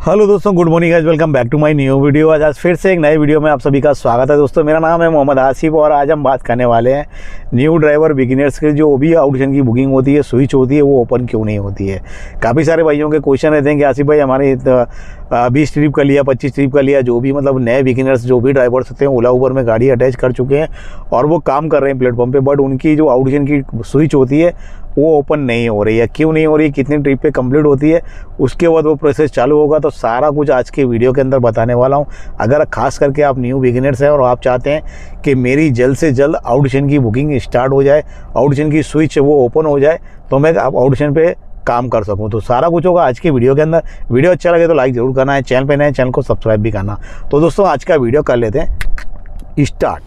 Hello दोस्तों, good morning guys, welcome back to my new video. आज फिर से एक नए वीडियो में आप सभी का स्वागत है। दोस्तों मेरा नाम है मोहम्मद आसिफ और आज हम बात करने वाले हैं न्यू ड्राइवर बिगिनर्स के जो भी ऑडिशन की बुकिंग होती है, स्विच होती है, वो ओपन क्यों नहीं होती है। काफ़ी सारे भाइयों के क्वेश्चन रहते हैं कि आसिफ भाई हमारे 20 ट्रिप का लिया, 25 ट्रिप का लिया, जो भी मतलब नए बिगिनर्स जो भी ड्राइवर्स होते हैं ओला उबर में गाड़ी अटैच कर चुके हैं और वो काम कर रहे हैं प्लेटफॉर्म पे, बट उनकी जो ऑडिशन की स्विच होती है वो ओपन नहीं हो रही है। क्यों नहीं हो रही है, कितनी ट्रिप पे कंप्लीट होती है, उसके बाद वो प्रोसेस चालू होगा। तो सारा कुछ आज के वीडियो के अंदर बताने वाला हूँ। अगर खास करके आप न्यू बिगिनर्स हैं और आप चाहते हैं कि मेरी जल्द से जल्द ऑडिशन की बुकिंग स्टार्ट हो जाए, ऑडिशन की स्विच वो ओपन हो जाए, तो मैं आप ऑडिशन पे काम कर सकूं, तो सारा कुछ होगा आज के वीडियो के अंदर। वीडियो अच्छा लगे तो लाइक ज़रूर करना है, चैनल पे नए चैनल को सब्सक्राइब भी करना। तो दोस्तों आज का वीडियो कर लेते हैं स्टार्ट।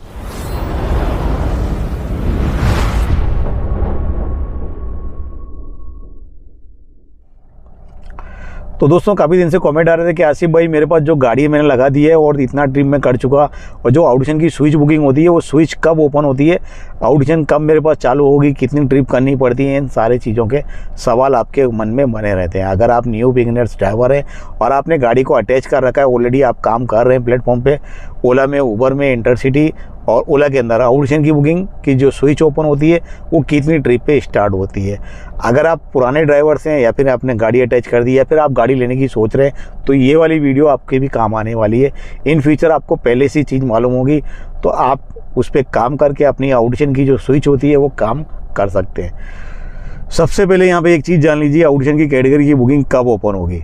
तो दोस्तों काफ़ी दिन से कमेंट आ रहे थे कि आसिफ भाई मेरे पास जो गाड़ी मैंने लगा दी है और इतना ट्रिप में कर चुका, और जो ऑडिशन की स्विच बुकिंग होती है वो स्विच कब ओपन होती है, ऑडिशन कब मेरे पास चालू होगी, कितनी ट्रिप करनी पड़ती है, इन सारे चीज़ों के सवाल आपके मन में बने रहते हैं। अगर आप न्यू बिगिनर्स ड्राइवर हैं और आपने गाड़ी को अटैच कर रखा है, ऑलरेडी आप काम कर रहे हैं प्लेटफॉर्म पर, ओला में, उबर में, इंटरसिटी और ओला के अंदर, ऑडिशन की बुकिंग की जो स्विच ओपन होती है वो कितनी ट्रिप पे स्टार्ट होती है। अगर आप पुराने ड्राइवर्स हैं या फिर आपने गाड़ी अटैच कर दी या फिर आप गाड़ी लेने की सोच रहे हैं, तो ये वाली वीडियो आपके भी काम आने वाली है। इन फ्यूचर आपको पहले से चीज़ मालूम होगी तो आप उस पर काम करके अपनी ऑडिशन की जो स्विच होती है वो काम कर सकते हैं। सबसे पहले यहाँ पर एक चीज़ जान लीजिए, ऑडिशन की कैटेगरी की बुकिंग कब ओपन होगी,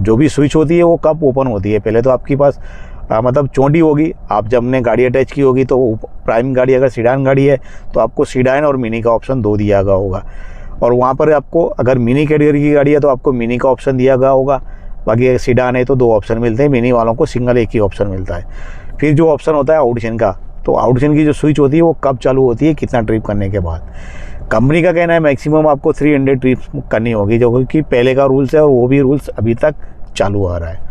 जो भी स्विच होती है वो कब ओपन होती है। पहले तो आपके पास मतलब चोंडी होगी, आप जब ने गाड़ी अटैच की होगी तो प्राइम गाड़ी, अगर सीडान गाड़ी है तो आपको सीडान और मिनी का ऑप्शन दो दिया गया होगा, और वहाँ पर आपको अगर मिनी कैटेगरी की गाड़ी है तो आपको मिनी का ऑप्शन दिया गया होगा। बाकी अगर सीडान है तो दो ऑप्शन मिलते हैं, मिनी वालों को सिंगल एक ही ऑप्शन मिलता है। फिर जो ऑप्शन होता है ऑडिशन का, तो ऑडिशन की जो स्विच होती है वो कब चालू होती है, कितना ट्रिप करने के बाद। कंपनी का कहना है मैक्सिमम आपको 300 ट्रिप्स करनी होगी, जो कि पहले का रूल्स है और वो भी रूल्स अभी तक चालू आ रहा है।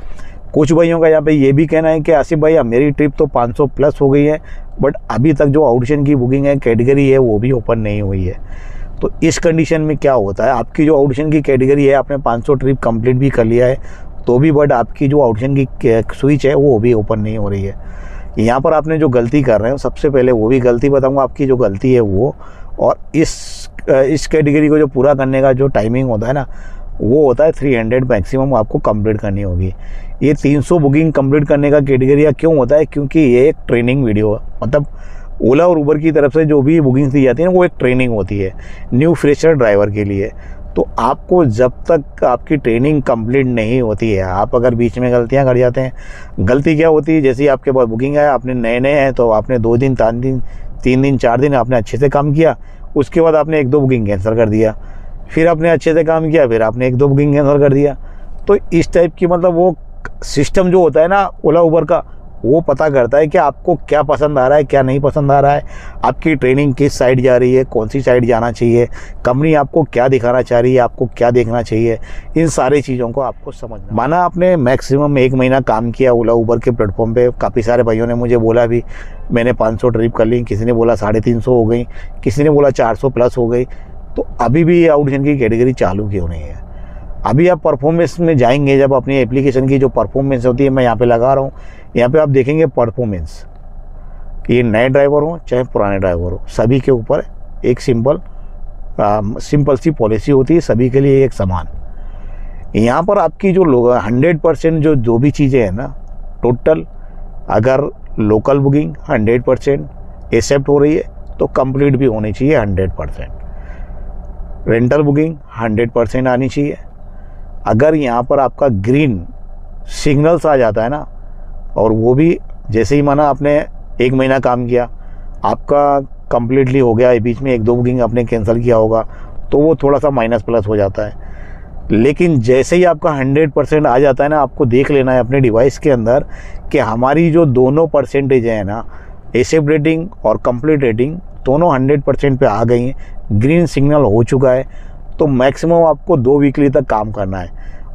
कुछ भाइयों का यहाँ पे ये भी कहना है कि आसिफ भाई अब मेरी ट्रिप तो 500 प्लस हो गई है, बट अभी तक जो ऑडिशन की बुकिंग है, कैटेगरी है, वो भी ओपन नहीं हुई है। तो इस कंडीशन में क्या होता है, आपकी जो ऑडिशन की कैटेगरी है, आपने 500 ट्रिप कंप्लीट भी कर लिया है तो भी, बट आपकी जो ऑडिशन की स्विच है वो भी ओपन नहीं हो रही है। यहाँ पर आपने जो गलती कर रहे हैं, सबसे पहले वो भी गलती बताऊँगा आपकी जो गलती है वो, और इस कैटेगरी को जो पूरा करने का जो टाइमिंग होता है ना, वो होता है 300 मैक्सिमम आपको कंप्लीट करनी होगी। ये 300 बुकिंग कंप्लीट करने का क्राइटेरिया क्यों होता है, क्योंकि ये एक ट्रेनिंग वीडियो है। मतलब ओला और उबर की तरफ से जो भी बुकिंग्स दी जाती है ना, वो एक ट्रेनिंग होती है न्यू फ्रेशर ड्राइवर के लिए। तो आपको जब तक आपकी ट्रेनिंग कंप्लीट नहीं होती है, आप अगर बीच में गलतियां कर जाते हैं, गलती क्या होती है, जैसे ही आपके पास बुकिंग है, आपने नए हैं तो आपने 2 दिन 3 दिन 4 दिन आपने अच्छे से काम किया, उसके बाद आपने 1-2 बुकिंग कैंसिल कर दिया, फिर आपने अच्छे से काम किया, फिर आपने 1-2 बुकिंग कैंसिल कर दिया। तो इस टाइप की मतलब वो सिस्टम जो होता है ना ओला उबर का, वो पता करता है कि आपको क्या पसंद आ रहा है, क्या नहीं पसंद आ रहा है, आपकी ट्रेनिंग किस साइड जा रही है, कौन सी साइड जाना चाहिए, कंपनी आपको क्या दिखाना चाह रही है, आपको क्या देखना चाहिए, इन सारी चीज़ों को आपको समझना। माना आपने मैक्सिमम 1 महीना काम किया ओला उबर के प्लेटफॉर्म पे, काफ़ी सारे भाइयों ने मुझे बोला भी मैंने 500 ट्रिप कर ली, किसी ने बोला 350 हो गई, किसी ने बोला 400 प्लस हो गई। तो अभी भी ये ऑडिशन की कैटेगरी चालू क्यों नहीं है। अभी आप परफॉर्मेंस में जाएंगे, जब अपनी एप्लीकेशन की जो परफॉर्मेंस होती है, मैं यहाँ पे लगा रहा हूँ, यहाँ पे आप देखेंगे परफॉर्मेंस, ये नए ड्राइवर हो चाहे पुराने ड्राइवर हो, सभी के ऊपर एक सिंपल सी पॉलिसी होती है, सभी के लिए एक समान। यहाँ पर आपकी जो 100% जो भी चीज़ें हैं ना, टोटल अगर लोकल बुकिंग 100% एक्सेप्ट हो रही है तो कंप्लीट भी होनी चाहिए 100%। रेंटल बुकिंग 100% आनी चाहिए। अगर यहाँ पर आपका ग्रीन सिग्नल्स आ जाता है ना, और वो भी जैसे ही माना आपने 1 महीना काम किया, आपका कंप्लीटली हो गया, बीच में 1-2 बुकिंग आपने कैंसिल किया होगा, तो वो थोड़ा सा माइनस प्लस हो जाता है। लेकिन जैसे ही आपका 100% आ जाता है ना, आपको देख लेना है अपने डिवाइस के अंदर कि हमारी जो दोनों परसेंटेज है ना, एक्सेप्ट रेटिंग और कंप्लीट रेटिंग दोनों 100% पे आ गई हैं, ग्रीन सिग्नल हो चुका है, तो मैक्सिमम आपको 2 वीकली तक काम करना है।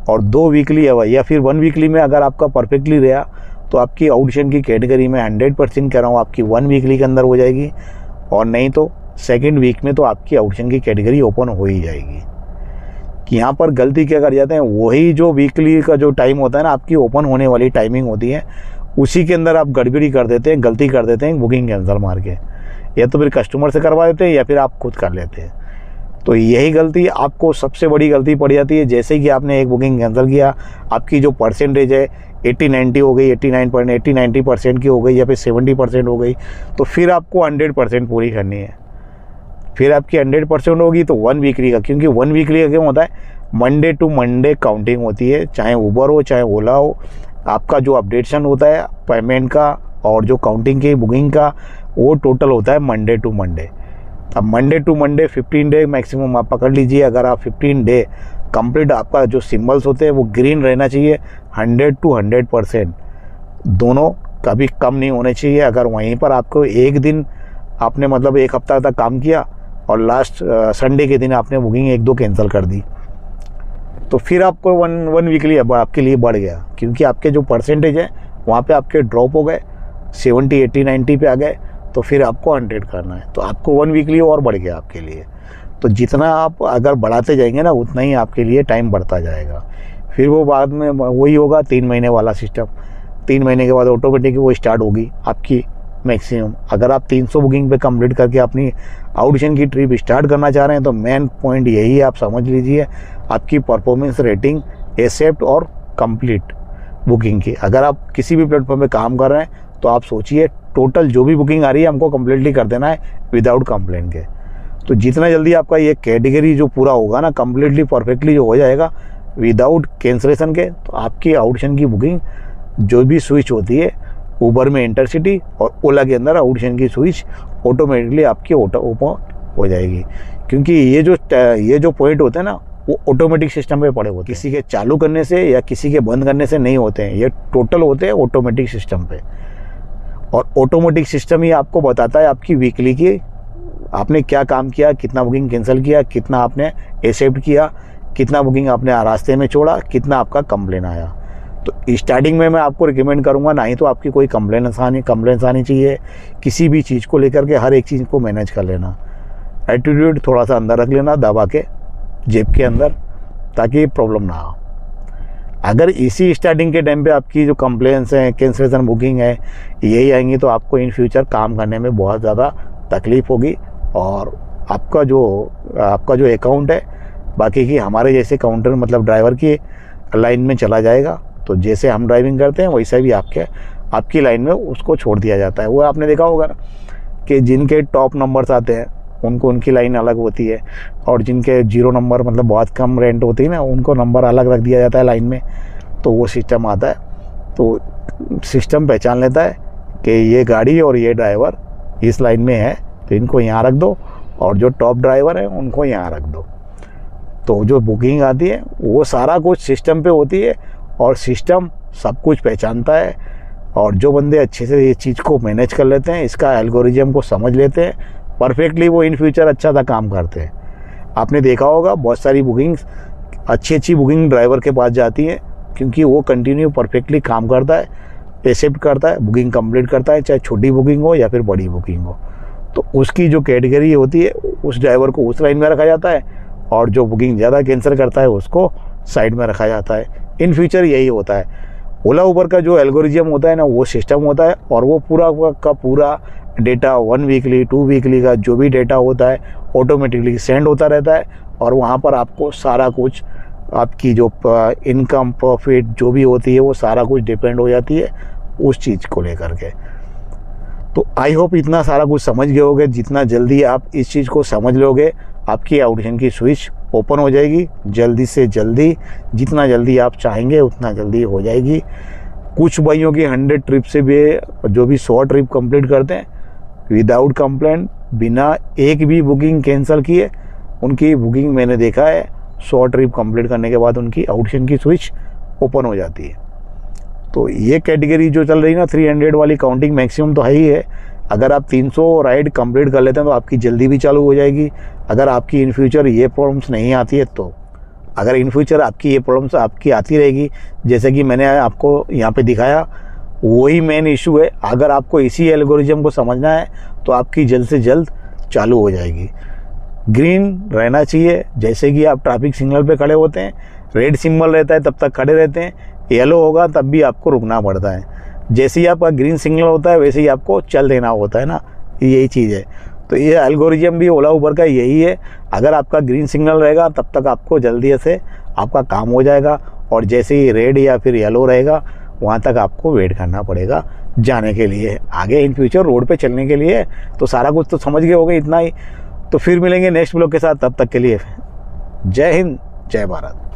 और 2 वीकली या फिर 1 वीकली में अगर आपका परफेक्टली रहा तो आपकी ऑडिशन की कैटेगरी में 100% कह रहा हूँ आपकी 1 वीकली के अंदर हो जाएगी, और नहीं तो 2nd वीक में तो आपकी ऑडिशन की कैटेगरी ओपन हो ही जाएगी। कि यहाँ पर गलती क्या कर जाते हैं, वही जो वीकली का जो टाइम होता है ना, आपकी ओपन होने वाली टाइमिंग होती है, उसी के अंदर आप गड़बड़ी कर देते हैं, गलती कर देते हैं, बुकिंग कैंसिल मार के, या तो फिर कस्टमर से करवा देते हैं या फिर आप खुद कर लेते हैं। तो यही गलती आपको सबसे बड़ी गलती पड़ जाती है। जैसे कि आपने एक बुकिंग कैंसिल किया, आपकी जो परसेंटेज है 80-90 हो गई, 89% की हो गई, या फिर 70% हो गई, तो फिर आपको 100% पूरी करनी है। फिर आपकी 100% होगी तो 1 वीकली का, क्योंकि 1 वीकली का क्यों होता है, मंडे टू मंडे काउंटिंग होती है, चाहे उबर हो चाहे ओला हो। आपका जो अपडेशन होता है पेमेंट का और जो काउंटिंग की बुकिंग का, वो टोटल होता है मंडे टू मंडे। अब Monday to Monday 15 day maximum आप पकड़ लीजिए। अगर आप 15 डे कंप्लीट, आपका जो सिम्बल्स होते हैं वो ग्रीन रहना चाहिए, 100 to 100%, दोनों कभी कम नहीं होने चाहिए। अगर वहीं पर आपको एक दिन आपने मतलब एक हफ्ता तक काम किया और लास्ट संडे के दिन आपने बुकिंग 1-2 कैंसिल कर दी, तो फिर आपको वन वीकली आपके लिए बढ़ गया, क्योंकि आपके जो परसेंटेज है वहाँ पे आपके ड्रॉप हो गए, 70, 80, 90 पे आ गए, तो फिर आपको 100 करना है, तो आपको 1 वीकली और बढ़ गया आपके लिए। तो जितना आप अगर बढ़ाते जाएंगे ना, उतना ही आपके लिए टाइम बढ़ता जाएगा। फिर वो बाद में वही होगा 3 महीने वाला सिस्टम, 3 महीने के बाद ऑटोमेटिक वो स्टार्ट होगी आपकी मैक्सिमम। अगर आप 300 बुकिंग पे कंप्लीट करके अपनी ऑडिशन की ट्रिप स्टार्ट करना चाह रहे हैं, तो मेन पॉइंट यही है, आप समझ लीजिए, आपकी परफॉर्मेंस रेटिंग एक्सेप्ट और कंप्लीट बुकिंग की। अगर आप किसी भी प्लेटफॉर्म पे काम कर रहे हैं, तो आप सोचिए टोटल जो भी बुकिंग आ रही है हमको कम्प्लीटली कर देना है विदाउट कंप्लेंट के। तो जितना जल्दी आपका ये कैटेगरी जो पूरा होगा ना, कम्प्लीटली परफेक्टली जो हो जाएगा विदाउट कैंसलेशन के, तो आपकी ऑडिशन की बुकिंग जो भी स्विच होती है उबर में इंटरसिटी और ओला के अंदर, ऑडिशन की स्विच ऑटोमेटिकली आपकी ओपन हो जाएगी। क्योंकि ये जो पॉइंट होते हैं ना, वो ऑटोमेटिक सिस्टम पे पड़े होते हैं, किसी के चालू करने से या किसी के बंद करने से नहीं होते हैं, ये टोटल होते हैं ऑटोमेटिक सिस्टम पे। और ऑटोमेटिक सिस्टम ही आपको बताता है आपकी वीकली की आपने क्या काम किया, कितना बुकिंग कैंसिल किया, कितना आपने एक्सेप्ट किया, कितना बुकिंग आपने रास्ते में छोड़ा, कितना आपका कंप्लेन आया। तो स्टार्टिंग में मैं आपको रिकमेंड करूंगा, ना ही तो आपकी कोई कंप्लेंट्स आनी चाहिए किसी भी चीज़ को लेकर के, हर एक चीज़ को मैनेज कर लेना। एटीट्यूड थोड़ा सा अंदर रख लेना, दबा के जेब के अंदर, ताकि प्रॉब्लम ना हो। अगर इसी स्टार्टिंग के टाइम पे आपकी जो कंप्लेंट्स हैं, कैंसिलेशन बुकिंग है, यही आएंगी, तो आपको इन फ्यूचर काम करने में बहुत ज़्यादा तकलीफ होगी। और आपका जो अकाउंट है बाकी की हमारे जैसे काउंटर मतलब ड्राइवर की लाइन में चला जाएगा। तो जैसे हम ड्राइविंग करते हैं वैसे भी आपकी लाइन में उसको छोड़ दिया जाता है। वो आपने देखा होगा ना कि जिनके टॉप नंबर्स आते हैं उनकी लाइन अलग होती है, और जिनके 0 नंबर मतलब बहुत कम रेंट होती है ना, उनको नंबर अलग रख दिया जाता है लाइन में। तो वो सिस्टम आता है, तो सिस्टम पहचान लेता है कि ये गाड़ी और ये ड्राइवर इस लाइन में है, तो इनको यहाँ रख दो, और जो टॉप ड्राइवर है उनको यहाँ रख दो। तो जो बुकिंग आती है वो सारा कुछ सिस्टम पे होती है, और सिस्टम सब कुछ पहचानता है। और जो बंदे अच्छे से ये चीज़ को मैनेज कर लेते हैं, इसका एल्गोरिज्म को समझ लेते हैं परफेक्टली, वो इन फ्यूचर अच्छा सा काम करते हैं। आपने देखा होगा बहुत सारी बुकिंग्स अच्छी बुकिंग ड्राइवर के पास जाती है, क्योंकि वो कंटिन्यू परफेक्टली काम करता है, एक्सेप्ट करता है, बुकिंग कंप्लीट करता है, चाहे छोटी बुकिंग हो या फिर बड़ी बुकिंग हो। तो उसकी जो कैटेगरी होती है उस ड्राइवर को उस लाइन में रखा जाता है, और जो बुकिंग ज़्यादा कैंसिल करता है उसको साइड में रखा जाता है। इन फ्यूचर यही होता है। ओला उबर का जो एल्गोरिज्म होता है ना, वो सिस्टम होता है, और वो पूरा का पूरा डेटा 1 वीकली 2 वीकली का जो भी डेटा होता है ऑटोमेटिकली सेंड होता रहता है। और वहाँ पर आपको सारा कुछ आपकी जो इनकम प्रॉफिट जो भी होती है वो सारा कुछ डिपेंड हो जाती है उस चीज़ को लेकर के। तो आई होप इतना सारा कुछ समझ गए होगे। जितना जल्दी आप इस चीज़ को समझ लोगे, आपकी ऑडिशन की स्विच ओपन हो जाएगी जल्दी से जल्दी। जितना जल्दी आप चाहेंगे उतना जल्दी हो जाएगी। कुछ भाइयों की 100 ट्रिप से भी जो भी 100 ट्रिप कंप्लीट करते हैं विदाउट कंप्लेंट, बिना एक भी बुकिंग कैंसिल किए, उनकी बुकिंग मैंने देखा है 100 ट्रिप कंप्लीट करने के बाद उनकी ऑडिशन की स्विच ओपन हो जाती है। तो ये कैटेगरी जो चल रही है ना 300 वाली काउंटिंग मैक्सिमम तो है ही है। अगर आप 300 राइड कंप्लीट कर लेते हैं तो आपकी जल्दी भी चालू हो जाएगी। अगर आपकी इन फ्यूचर ये प्रॉब्लम्स नहीं आती है, तो अगर इन फ्यूचर आपकी ये प्रॉब्लम्स आपकी आती रहेगी, जैसे कि मैंने आपको यहाँ पे दिखाया, वही मेन इशू है। अगर आपको इसी एल्गोरिज्म को समझना है तो आपकी जल्द से जल्द चालू हो जाएगी। ग्रीन रहना चाहिए, जैसे कि आप ट्रैफिक सिग्नल पे खड़े होते हैं, रेड सिंबल रहता है तब तक खड़े रहते हैं, येलो होगा तब भी आपको रुकना पड़ता है। जैसे ही आपका ग्रीन सिग्नल होता है वैसे ही आपको चल देना होता है ना, यही चीज़ है। तो ये एल्गोरिज्म भी ओला उबर का यही है, अगर आपका ग्रीन सिग्नल रहेगा तब तक आपको जल्दी से आपका काम हो जाएगा, और जैसे ही रेड या फिर येलो रहेगा वहाँ तक आपको वेट करना पड़ेगा जाने के लिए। आगे इन फ्यूचर रोड पे चलने के लिए तो सारा कुछ तो समझ गए होंगे, इतना ही। तो फिर मिलेंगे नेक्स्ट ब्लॉग के साथ, तब तक के लिए जय हिंद, जय भारत।